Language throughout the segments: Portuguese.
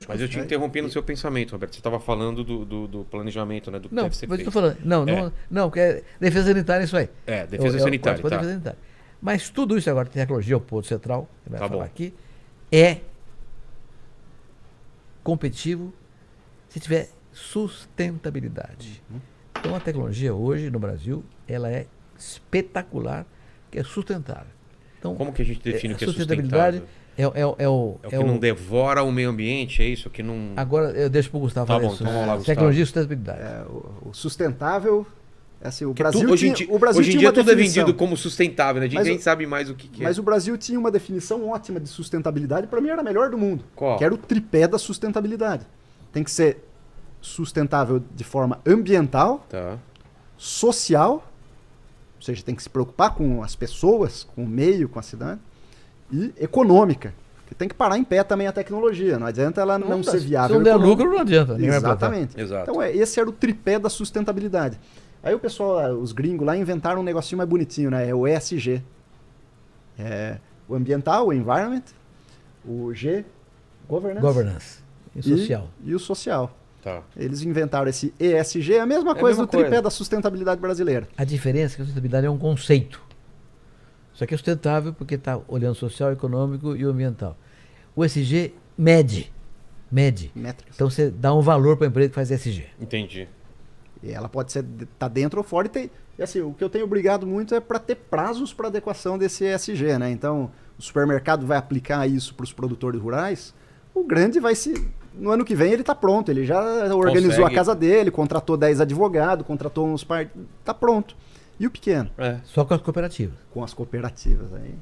Mas eu te interrompi no seu pensamento, Roberto. Você estava falando do planejamento, né? Do que Não, deve ser mas eu feito. estou falando. Não, que é defesa sanitária isso aí. Defesa sanitária. Defesa Tá. sanitária. Mas tudo isso agora, tecnologia, o ponto central, que vai Tá falar bom. aqui, é competitivo se tiver sustentabilidade. Então a tecnologia hoje no Brasil, ela é espetacular, que é sustentável. Então, Como que a gente define o que é sustentabilidade sustentável? é o É o que não devora o meio ambiente, é isso? Que não... Agora eu deixo para o Gustavo Tá falar bom, isso. então vamos lá, Gustavo. Tecnologia e sustentabilidade. O sustentável, assim, o Porque Brasil hoje tinha, o Brasil hoje em tinha dia uma tudo é definição. vendido como sustentável, né? A gente Mas nem o- sabe mais o que é. Mas o Brasil tinha uma definição ótima de sustentabilidade, para mim era a melhor do mundo. Qual? Que era o tripé da sustentabilidade. Tem que ser sustentável de forma ambiental, Tá. social, ou seja, tem que se preocupar com as pessoas, com o meio, com a cidade, e econômica. Que tem que parar em pé também a tecnologia. Não adianta ela não ser viável. Se não der econômica. lucro, não adianta. ninguém vai plantar. Exatamente. Exato. Então esse era o tripé da sustentabilidade. Aí o pessoal, os gringos lá inventaram um negocinho mais bonitinho, né? É o ESG. É o ambiental, o environment, o G, Governance e social. e o social. Tá. Eles inventaram esse ESG, a mesma a coisa mesma do tripé coisa. da sustentabilidade brasileira. A diferença é que a sustentabilidade é um conceito. Só que é sustentável porque está olhando o social, econômico e o ambiental. O ESG mede. Métricas. Então você dá um valor para a empresa que faz ESG. Entendi. E ela pode ser tá dentro ou fora e assim, o que eu tenho brigado muito é para ter prazos para adequação desse ESG, né? Então, o supermercado vai aplicar isso para os produtores rurais, o grande vai se no ano que vem ele está pronto, ele já organizou Consegue. a casa dele, contratou 10 advogados, contratou uns tá pronto. E o pequeno? Só com as cooperativas. Com as cooperativas aí.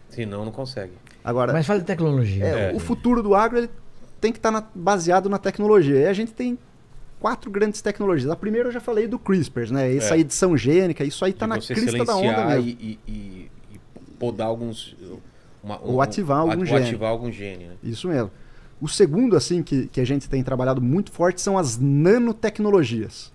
Senão não consegue. Agora, Mas fala de tecnologia. o futuro do agro ele tem que estar baseado na tecnologia. E a gente tem 4 grandes tecnologias. A primeira eu já falei do CRISPR, né? Essa edição gênica, isso aí está De na você crista da onda silenciar mesmo. e podar alguns... Ou ativar algum gene. Ativar algum gene, né? Isso mesmo. O segundo, assim, que a gente tem trabalhado muito forte são as nanotecnologias.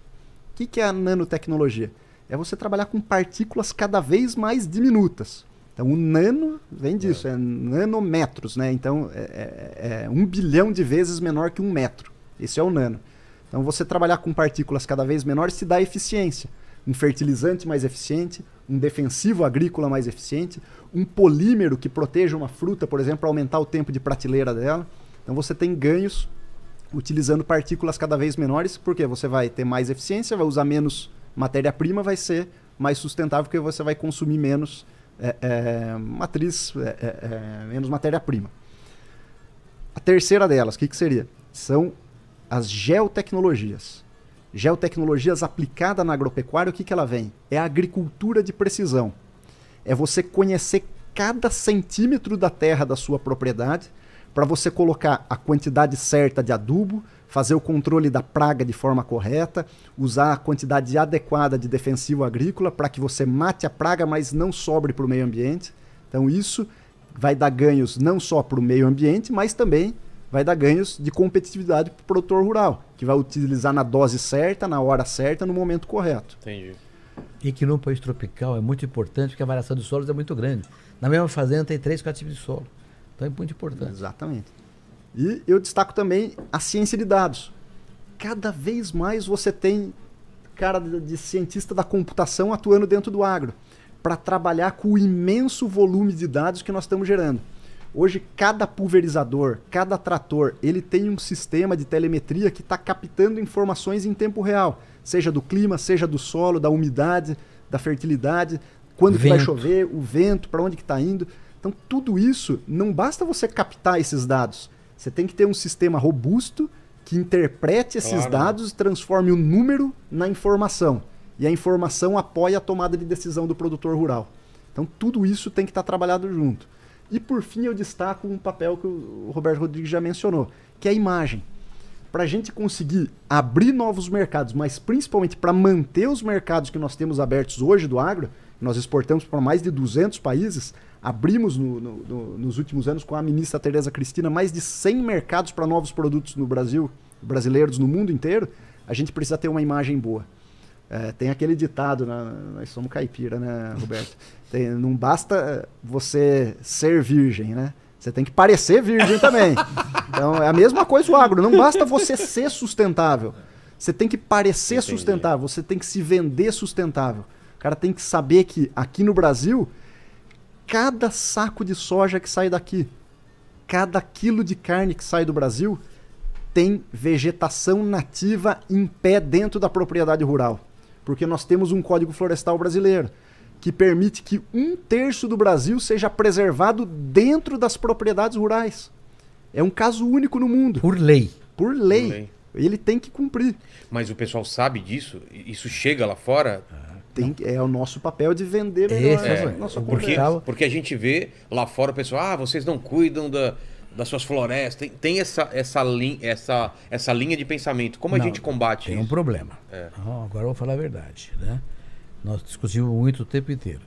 O que é a nanotecnologia? É você trabalhar com partículas cada vez mais diminutas. Então, o nano vem disso, é nanômetros, né? Então, é 1 bilhão de vezes menor que 1 metro. Esse é o nano. Então, você trabalhar com partículas cada vez menores te dá eficiência. Um fertilizante mais eficiente, um defensivo agrícola mais eficiente, um polímero que proteja uma fruta, por exemplo, para aumentar o tempo de prateleira dela. Então, você tem ganhos utilizando partículas cada vez menores, porque você vai ter mais eficiência, vai usar menos matéria-prima, vai ser mais sustentável, porque você vai consumir menos menos matéria-prima. A terceira delas, o que seria? São as geotecnologias. Geotecnologias aplicada na agropecuária, o que ela vem? É a agricultura de precisão. É você conhecer cada centímetro da terra da sua propriedade para você colocar a quantidade certa de adubo, fazer o controle da praga de forma correta, usar a quantidade adequada de defensivo agrícola para que você mate a praga, mas não sobre para o meio ambiente. Então isso vai dar ganhos não só para o meio ambiente, mas também vai dar ganhos de competitividade para o produtor rural, que vai utilizar na dose certa, na hora certa, no momento correto. Entendi. E que no país tropical é muito importante, porque a variação de solos é muito grande. Na mesma fazenda tem 3, 4 tipos de solo. Então é muito importante. Exatamente. E eu destaco também a ciência de dados. Cada vez mais você tem cara de cientista da computação atuando dentro do agro, para trabalhar com o imenso volume de dados que nós estamos gerando. Hoje, cada pulverizador, cada trator, ele tem um sistema de telemetria que está captando informações em tempo real, seja do clima, seja do solo, da umidade, da fertilidade, quando que vai chover, o vento, para onde que está indo. Então, tudo isso, não basta você captar esses dados. Você tem que ter um sistema robusto que interprete esses dados e transforme o número na informação. E a informação apoia a tomada de decisão do produtor rural. Então, tudo isso tem que estar trabalhado junto. E, por fim, eu destaco um papel que o Roberto Rodrigues já mencionou, que é a imagem. Para a gente conseguir abrir novos mercados, mas principalmente para manter os mercados que nós temos abertos hoje do agro, nós exportamos para mais de 200 países, abrimos nos últimos anos com a ministra Tereza Cristina mais de 100 mercados para novos produtos no Brasil, brasileiros no mundo inteiro, a gente precisa ter uma imagem boa. Tem aquele ditado, nós somos caipira, né, Roberto? Não basta você ser virgem, né? Você tem que parecer virgem também. Então é a mesma coisa o agro. Não basta você ser sustentável. Você tem que parecer sustentável. Você tem que se vender sustentável. O cara tem que saber que aqui no Brasil, cada saco de soja que sai daqui, cada quilo de carne que sai do Brasil, tem vegetação nativa em pé dentro da propriedade rural. Porque nós temos um Código Florestal brasileiro que permite que 1/3 do Brasil seja preservado dentro das propriedades rurais. É um caso único no mundo. Por lei. Por lei. Ele tem que cumprir. Mas o pessoal sabe disso? Isso chega lá fora? É o nosso papel de vender melhor nossa cultura. Porque a gente vê lá fora o pessoal, vocês não cuidam das suas florestas. Tem essa linha de pensamento. Como a gente combate tem isso? Um problema. Agora eu vou falar a verdade, né? Nós discutimos muito o tempo inteiro.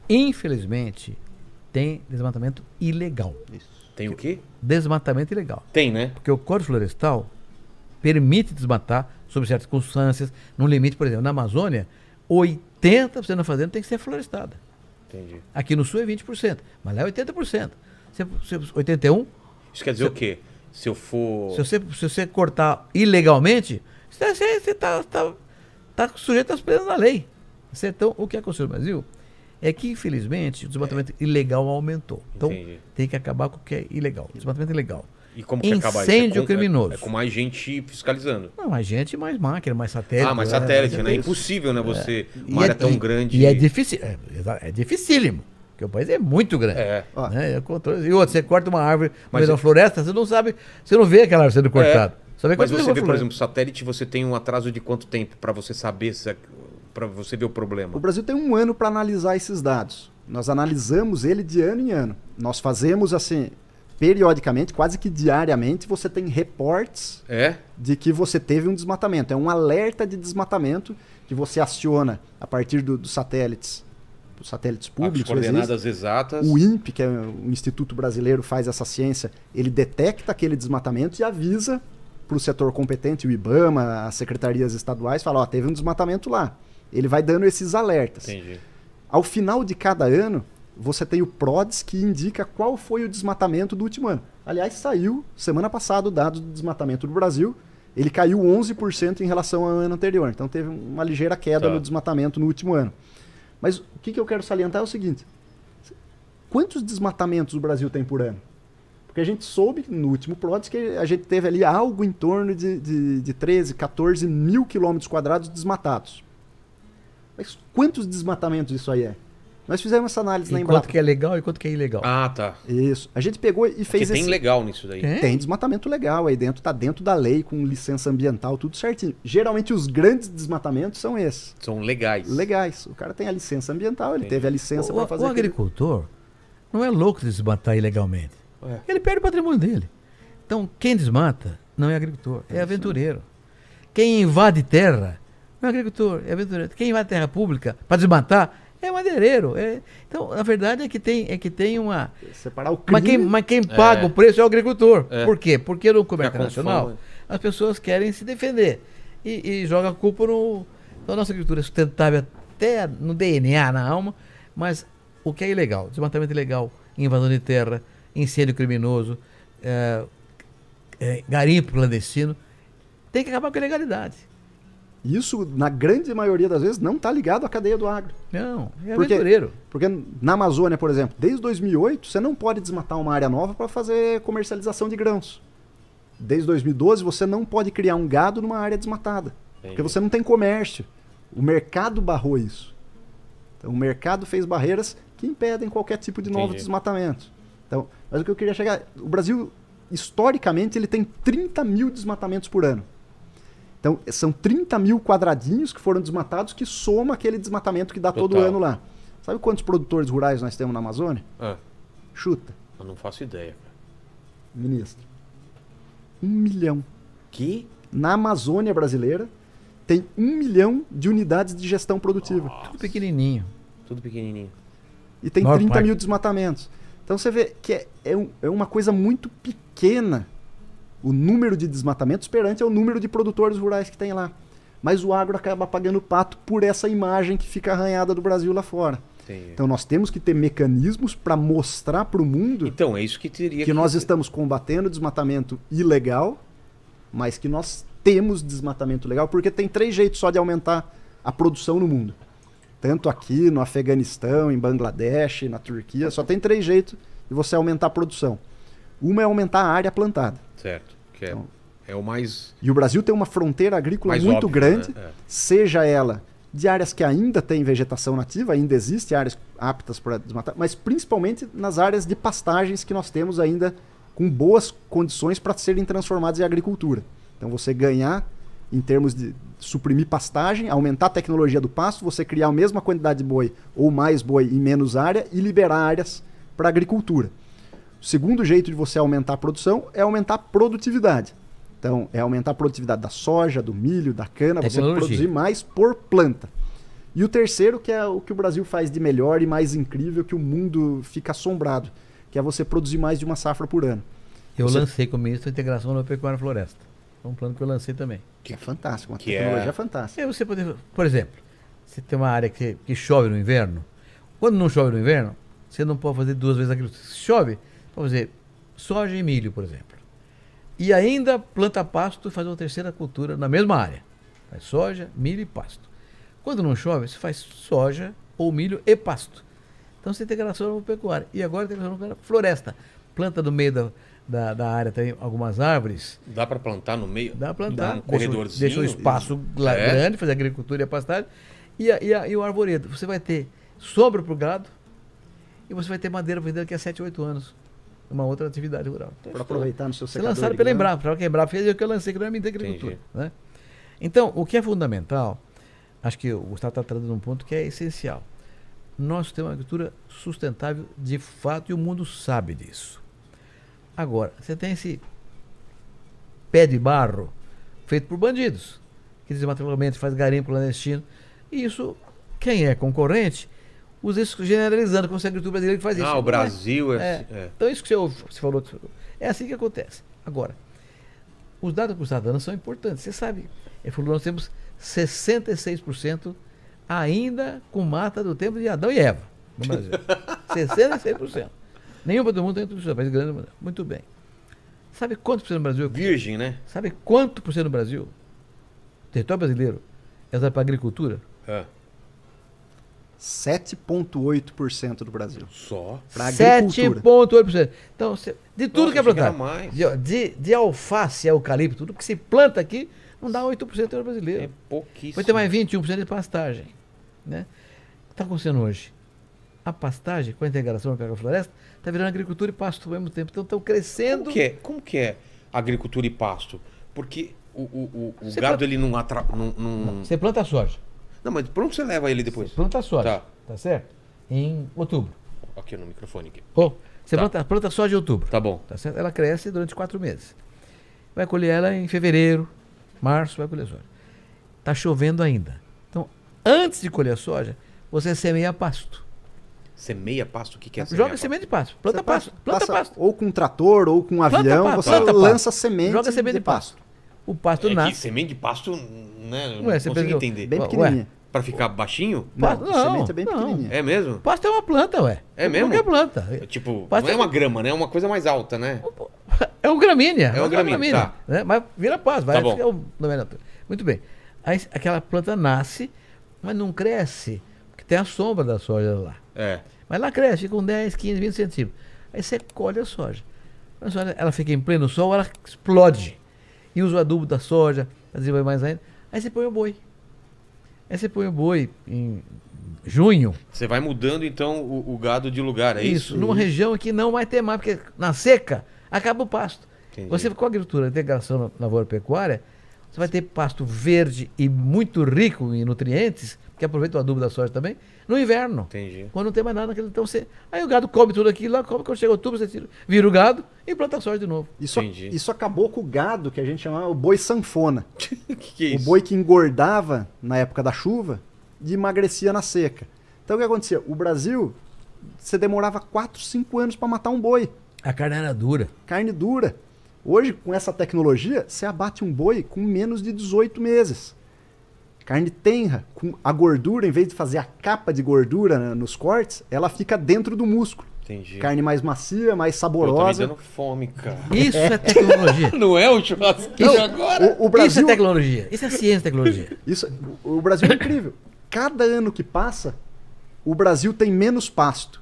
Infelizmente, tem desmatamento ilegal. Isso. Tem o quê? Desmatamento ilegal. Tem, né? Porque o Código Florestal permite desmatar sob certas circunstâncias, num limite, por exemplo, na Amazônia, 80% da fazenda tem que ser florestada. Entendi. Aqui no Sul é 20%, mas lá é 80%. 81%. Isso quer dizer o quê? Se eu for... Se você cortar ilegalmente, você está sujeito às presas da lei. Então, o que aconteceu no Brasil é que, infelizmente, o desmatamento ilegal aumentou. Então, Entendi. tem que acabar com o que é ilegal. Desmatamento ilegal. E como que acaba isso? Incêndio criminoso. É com mais gente fiscalizando. Não, mais gente, mais máquina, mais satélite. Mais satélite, né? É impossível, né? Você... Uma área tão grande... E é difícil. É dificílimo. Porque o país é muito grande. Né? E outra, você corta uma árvore no meio da floresta, você não sabe... Você não vê aquela árvore sendo cortada. Mas você vê, por exemplo, satélite, você tem um atraso de quanto tempo para você saber para você ver o problema? O Brasil tem 1 ano para analisar esses dados. Nós analisamos ele de ano em ano. Nós fazemos assim, periodicamente, quase que diariamente, você tem reportes de que você teve um desmatamento. É um alerta de desmatamento que você aciona a partir dos satélites públicos. As coordenadas exatas. O INPE, que é o Instituto Brasileiro, faz essa ciência, ele detecta aquele desmatamento e avisa para o setor competente, o IBAMA, as secretarias estaduais, fala, teve um desmatamento lá. Ele vai dando esses alertas. Entendi. Ao final de cada ano, você tem o PRODES que indica qual foi o desmatamento do último ano. Aliás, saiu semana passada o dado do desmatamento do Brasil. Ele caiu 11% em relação ao ano anterior. Então teve uma ligeira queda no desmatamento no último ano. Mas o que eu quero salientar é o seguinte. Quantos desmatamentos o Brasil tem por ano? Porque a gente soube no último PRODES que a gente teve ali algo em torno de 13, 14 mil quilômetros quadrados desmatados. Mas quantos desmatamentos isso aí é? Nós fizemos essa análise na Embrapa. Quanto que é legal e quanto que é ilegal. Tá. Isso. A gente pegou e fez tem legal nisso daí. Tem desmatamento legal aí dentro, tá dentro da lei, com licença ambiental, tudo certinho. Geralmente os grandes desmatamentos são esses. São legais. Legais. O cara tem a licença ambiental, ele teve a licença para fazer O agricultor não é louco de desmatar ilegalmente. Ele perde o patrimônio dele. Então, quem desmata não é agricultor, é aventureiro. Quem invade terra não é agricultor, é aventureiro. Quem invade terra pública para desmatar é madeireiro. Então, a verdade é que tem uma... Separar o crime... Mas quem paga o preço é o agricultor. Por quê? Porque no comércio internacional as pessoas querem se defender e jogam a culpa no... Então, a nossa agricultura é sustentável até no DNA, na alma, mas o que é ilegal? Desmatamento ilegal, invasão de terra, incêndio criminoso, garimpo clandestino, tem que acabar com a ilegalidade. Isso, na grande maioria das vezes, não está ligado à cadeia do agro. Não, é aventureiro. Porque na Amazônia, por exemplo, desde 2008, você não pode desmatar uma área nova para fazer comercialização de grãos. Desde 2012, você não pode criar um gado numa área desmatada. Porque você não tem comércio. O mercado barrou isso. Então, o mercado fez barreiras que impedem qualquer tipo de novo desmatamento. Então, mas o que eu queria chegar... O Brasil, historicamente, ele tem 30 mil desmatamentos por ano. Então, são 30 mil quadradinhos que foram desmatados que soma aquele desmatamento que dá todo ano lá. Sabe quantos produtores rurais nós temos na Amazônia? Chuta. Eu não faço ideia, cara. Ministro. 1 milhão. Que? Na Amazônia brasileira, tem 1 milhão de unidades de gestão produtiva. Nossa. Tudo pequenininho. Tudo pequenininho. E tem 30 mil desmatamentos. Então você vê que é uma coisa muito pequena o número de desmatamentos perante o número de produtores rurais que tem lá. Mas o agro acaba pagando pato por essa imagem que fica arranhada do Brasil lá fora. Entendi. Então nós temos que ter mecanismos para mostrar para o mundo Então, é isso que teria que nós estamos combatendo o desmatamento ilegal, mas que nós temos desmatamento legal, porque tem 3 jeitos só de aumentar a produção no mundo. Tanto aqui, no Afeganistão, em Bangladesh, na Turquia, só tem 3 jeitos de você aumentar a produção. Uma é aumentar a área plantada. Certo, que Então, é o mais... E o Brasil tem uma fronteira agrícola Mais muito óbvio, grande, né? seja ela de áreas que ainda têm vegetação nativa, ainda existe áreas aptas para desmatar, mas principalmente nas áreas de pastagens que nós temos ainda com boas condições para serem transformadas em agricultura. Então você ganhar em termos de suprimir pastagem, aumentar a tecnologia do pasto, você criar a mesma quantidade de boi ou mais boi em menos área e liberar áreas para agricultura. O segundo jeito de você aumentar a produção é aumentar a produtividade. Então, é aumentar a produtividade da soja, do milho, da cana, você produzir mais por planta. E o terceiro, que é o que o Brasil faz de melhor e mais incrível, que o mundo fica assombrado, que é você produzir mais de uma safra por ano. Eu lancei com o ministro a integração da pecuária e floresta. É um plano que eu lancei também. Que é fantástico, uma tecnologia fantástica. Você poder, por exemplo, você tem uma área que chove no inverno. Quando não chove no inverno, você não pode fazer 2 vezes aquilo. Se chove, pode fazer soja e milho, por exemplo. E ainda planta pasto e faz uma terceira cultura na mesma área. Faz soja, milho e pasto. Quando não chove, você faz soja ou milho e pasto. Então você tem integração no pecuária. E agora tem integração na floresta. Planta no meio da área, tem algumas árvores. Dá para plantar no meio? Dá para plantar. Um corredorzinho? Deixa um espaço grande, fazer agricultura e a pastagem. E o arvoredo. Você vai ter sombra para o gado e você vai ter madeira vendendo daqui a 7, 8 anos. Uma outra atividade rural. Para aproveitar no seu Você secador. lançaram pela Embrapa. Que a Embrapa fez o que eu lancei, que não é minha agricultura. Né? Então, o que é fundamental, acho que o Gustavo está trazendo um ponto que é essencial. Nós temos uma agricultura sustentável de fato e o mundo sabe disso. Agora, você tem esse pé de barro feito por bandidos, que desmatamento, faz garimpo clandestino. E isso, quem é concorrente, usa isso generalizando, como se a agricultura brasileira que faz isso. O Brasil Então, isso que você falou, é assim que acontece. Agora, os dados que o Estado dando são importantes. Você sabe, ele falou, nós temos 66% ainda com mata do tempo de Adão e Eva no Brasil. 66%. Nenhum do mundo tem tudo isso, país grande. Muito bem. Sabe quanto por cento no Brasil? Virgem, né? Sabe quanto por cento no Brasil? O território brasileiro é usado para agricultura? 7,8% do Brasil. Só? Para agricultura. 7,8%. Então, de tudo Nossa, que é plantado. mais. De alface a eucalipto, tudo que se planta aqui, não dá 8% do território brasileiro. É pouquíssimo. Vai ter mais 21% de pastagem. Né? O que está acontecendo hoje? A pastagem, com a integração com a floresta, está virando agricultura e pasto ao mesmo tempo. Então estão crescendo. Como que é agricultura e pasto? Porque o Você gado, planta- ele não atrapalha. Você planta soja. Não, mas por onde você leva ele depois? Você planta soja. Tá. Tá certo? Em outubro. Aqui no microfone. Aqui. Você Tá. planta soja em outubro. Tá bom. Tá certo? Ela cresce durante 4 meses. Vai colher ela em fevereiro, março, vai colher soja. Tá chovendo ainda. Então, antes de colher a soja, você semeia pasto. Semeia pasto? O que é Joga semente de pasto. Planta Você pasto. Planta passa pasto. ou com um trator ou com um Planta avião, pasto, você planta pasto. lança semente, Joga semente de pasto. O pasto É que nasce. semente de pasto, né? Eu Ué, não você consigo pensa- entender. Bem Ué, pequenininha. Pra ficar baixinho? Pasto- Não, não, semente é bem não. pequenininha. É mesmo? Pasto é uma planta, ué. É mesmo? Qualquer planta. Tipo, Pasto não é uma grama, né? É uma coisa mais alta, né? É um gramínea. É uma gramínea, tá. Né? Mas vira pasto. Vai Tá bom. ficar nome natural. Muito bem. Aí aquela planta nasce, mas não cresce, porque tem a sombra da soja lá. É. Mas lá cresce, fica com 10, 15, 20 centímetros. Aí você colhe a soja. A soja, ela fica em pleno sol, ela explode. E usa o adubo da soja, para desenvolver mais ainda. Aí você põe o boi. Aí você põe o boi em junho. Você vai mudando, então, o gado de lugar, é isso? Numa região que não vai ter mais, porque na seca acaba o pasto. Entendi. Você com a agricultura, integração na lavoura-pecuária, você vai ter pasto verde e muito rico em nutrientes, que aproveita o adubo da soja também, no inverno. Entendi. Quando não tem mais nada naquele. Então aí o gado come tudo aquilo lá, come, quando chega outubro, você vira o gado e planta a soja de novo. Entendi. Isso acabou com o gado que a gente chamava o boi sanfona. que é O isso? boi que engordava na época da chuva e emagrecia na seca. Então o que acontecia? O Brasil, você demorava 4, 5 anos para matar um boi. A carne era dura. Carne dura. Hoje, com essa tecnologia, você abate um boi com menos de 18 meses. Carne tenra, com a gordura, em vez de fazer a capa de gordura, né, nos cortes, ela fica dentro do músculo. Entendi. Carne mais macia, mais Pô, tô me saborosa. dando fome, cara. Isso é tecnologia. Não é o churrasquinho agora? O Isso Brasil, é tecnologia. Isso é ciência e tecnologia. o Brasil é incrível. Cada ano que passa, o Brasil tem menos pasto.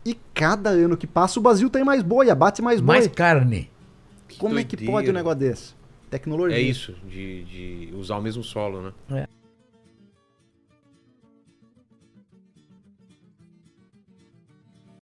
E cada ano que passa, o Brasil tem mais boi, abate mais boi. Mais carne. Como é que doideira. pode um negócio desse? Tecnologia. É isso, de usar o mesmo solo, né? É.